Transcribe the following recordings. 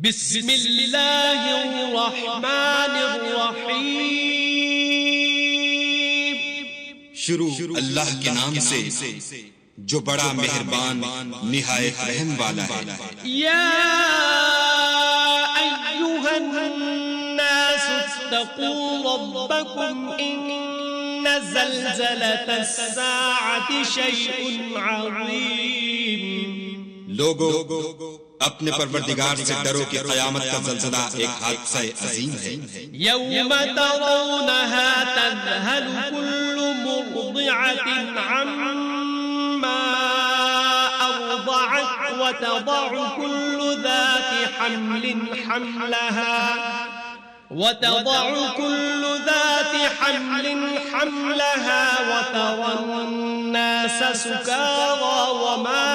بسم اللہ الرحمن الرحیم. شروع اللہ کے نام سے جو بڑا مہربان نہایت رحم والا ہے. یا ایھا الناس اتقوا ربکم ان زلزلة الساعة شیء عظیم. لوگو اپنے پروردگار سے ڈرو کہ قیامت کا زلزلہ ایک حادثہ عظیم ہے. یوم ترونها تذهل كل مرضعة عما أرضعت وتضع كل ذات حمل حملها وترى الناس سكارى وما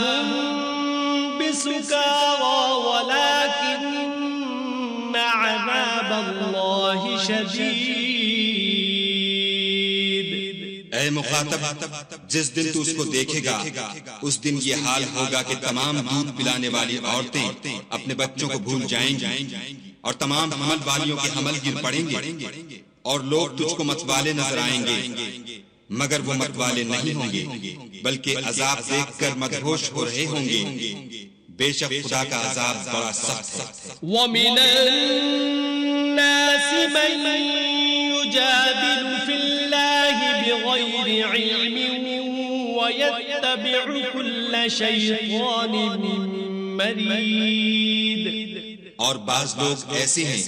هم بسكارى ولكن عذاب الله شديد. اے مخاطب، جس دن تو اس کو دیکھے گا اس دن یہ حال ہوگا کہ تمام دودھ پلانے والی عورتیں اپنے بچوں کو بھول جائیں گی اور تمام حمل والیوں کے حمل گر پڑیں گے اور لوگ تجھ کو متوالے نظر آئیں گے، مگر وہ متوالے نہیں ہوں گے بلکہ عذاب دیکھ کر مدہوش ہو رہے ہوں گے. بے شک خدا کا عذاب بڑا سخت ہے. وَمِنَ النَّاسِ مَن يُجَادِلُ فِي اللَّهِ بِغَيْرِ عِلْمٍ وَيَتَّبِعُ كُلَّ شَيْطَانٍ مَرِيدٍ. اور بعض لوگ ایسے ہیں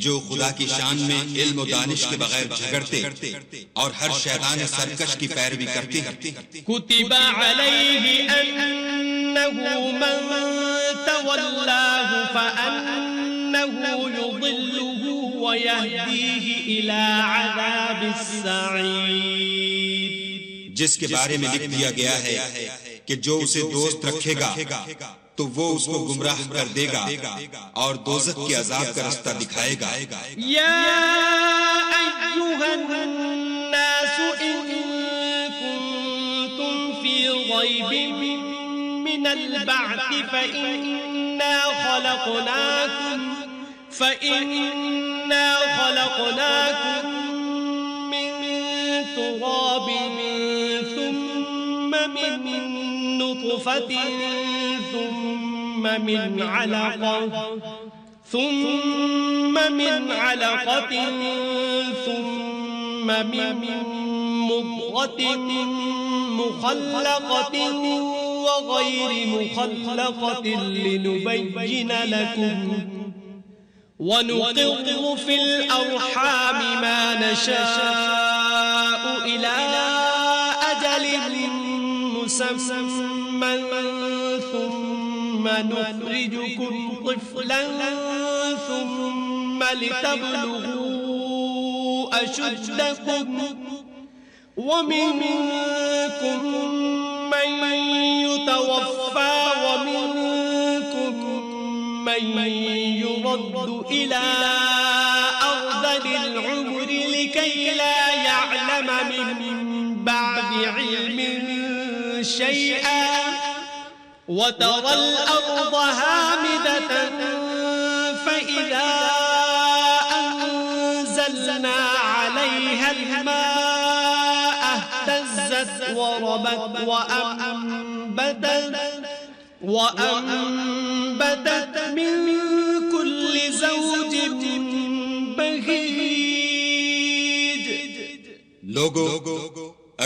جو خدا کی شان میں علم و دانش کے بغیر جھگڑتے اور ہر شیطان سرکش کی پیروی کرتے ہیں. كُتِبَ عَلَيْهِ أَنَّهُ مَن تَوَلَّاهُ فَأَنَّهُ يُضِلُّهُ وَيَهْدِيهِ إِلَى عَذَابِ السَّعِيرِ. جس کے بارے میں لکھ دیا گیا ہے کہ جو اسے دوست رکھے گا تو وہ اس کو گمراہ کر دے گا اور دوزخ کے عذاب کا رستہ دکھائے گا. یا ایھا الناس ان کنتم فی ریب من البعث فإنا خلقناکم من تراب ثم من نطفة ثم من علقة ثم من مضغة مخلقة وغير مخلقة لنبين لكم ونقر في الأرحام ما نشاء إلى أجل مسمى ثم نخرجكم طفلا ثم لتبلغوا أشدكم ومنكم من يتوفى ومنكم من يرد إلى أرذل العمر لكي لا يعلم من بعد علم شيئا وترى الأرض هامدة فإذا أنزلنا عليها الماء اهتزت وربت وأنبتت من كل زوج بهيج. لوگو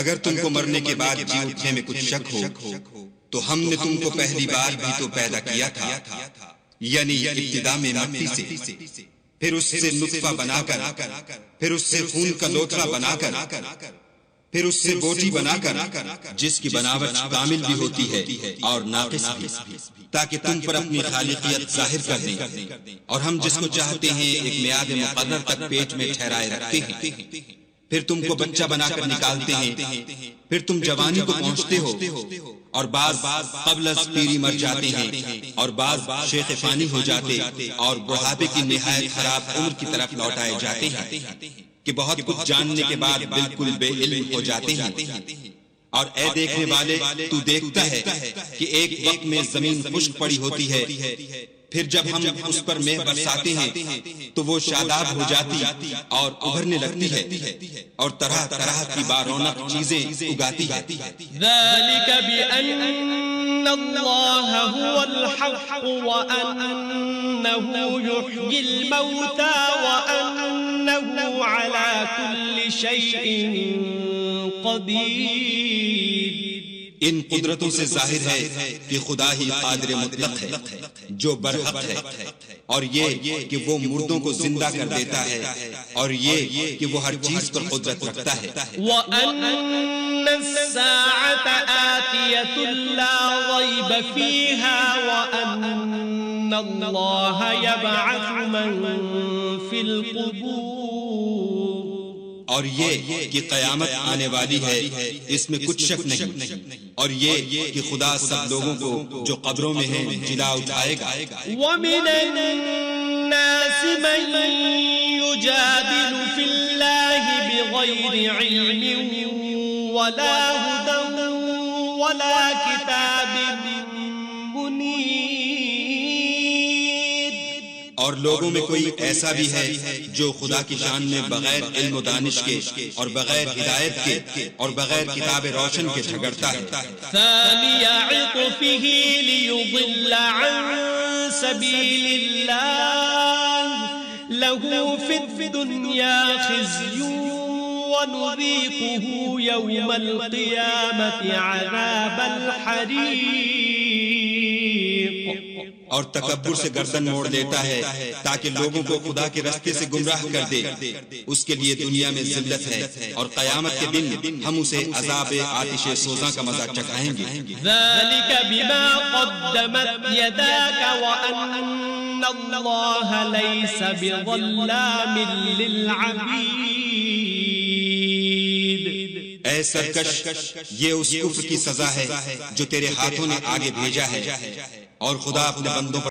اگر تم کو مرنے کے بعد جی اٹھنے میں کچھ شک ہو تو ہم نے تم کو پہلی بار بھی تو پیدا کیا تھا، یعنی ابتدا میں مٹی سے، پھر اس سے نطفہ بنا کر، پھر اس سے خون کا لوتھڑا بنا کر، پھر اس سے بوٹی بنا کر، جس کی بناوٹ کامل بھی ہوتی ہے اور ناقص بھی، تاکہ تم پر اپنی خالقیت ظاہر کر دیں. اور ہم جس کو چاہتے ہیں ایک میعاد مقرر تک پیٹ میں ٹھہرائے رکھتے ہیں، پھر تم کو بچہ بنا کر نکالتے ہیں، پھر تم جوانی کو پہنچتے ہو اور بعض قبل از پیری مر جاتے ہیں اور بعض شیخ فانی ہو جاتے اور بڑھاپے کی نہایت خراب عمر کی طرف لوٹائے جاتے ہیں کہ بہت کچھ جاننے کے بعد بالکل بے علم ہو جاتے ہیں. اور اے دیکھنے والے تو دیکھتا ہے کہ ایک وقت میں زمین خشک پڑی ہوتی ہے، پھر جب ہم اس پر مے برساتے ہیں تو وہ شاداب ہو جاتی اور ابھرنے لگتی ہے اور طرح طرح کی بارونق چیزیں اگاتی ہے۔ ذلك بأن الله هو الحق وأنه يحيي الموتى وأنه على كل شيء قدير۔ ان قدرتوں سے ظاہر ہے کہ خدا ہی قادر مطلق ہے جو برحق ہے، اور یہ کہ وہ مردوں کو زندہ کر دیتا ہے، اور یہ کہ وہ ہر چیز پر قدرت رکھتا ہے۔ وَأَنَّ السَّاعَةَ آتِيَةٌ لَا رَيْبَ فِيهَا وَأَنَّ اللَّهَ يَبْعَثُ مَن فِي الْقُبُورِ۔ اور یہ کہ قیامت آنے والی ہے، اس میں کچھ شک نہیں، اور یہ کہ خدا سب لوگوں کو جو قبروں میں ہیں جلا اٹھائے گا۔ وَمِنَ النَّاسِ مَن يُجَادِلُ فِي اللَّهِ بِغَيْرِ عِلْمٍ وَلَا هُدًى وَلَا كِتَابٍ مُنِيرٍ۔ اور لوگوں میں کوئی ایسا بھی ہے جو خدا کی شان میں بغیر علم و دانش کے اور بغیر ہدایت کے اور بغیر کتاب روشن کے جھگڑتا ہے۔ ثاني عطفه ليضل عن سبيل الله له في الدنيا خزي ونذيقه يوم القيامة عذاب الحريق۔ اور تکبر سے گردن موڑ لیتا ہے تاکہ لوگوں کو خدا کے راستے سے گمراہ کر دے، اس کے لیے دنیا میں ذلت ہے، اور قیامت کے دن ہم اسے عذاب آتش سوزاں کا مزہ چکھائیں گے۔ ذلك بما قدمت يداك وأن الله ليس بظلام للعبيد۔ اے سرکش، یہ اس کفر کی سزا ہے جو تیرے ہاتھوں نے آگے بھیجا ہے، اور خدا اپنے بندوں پر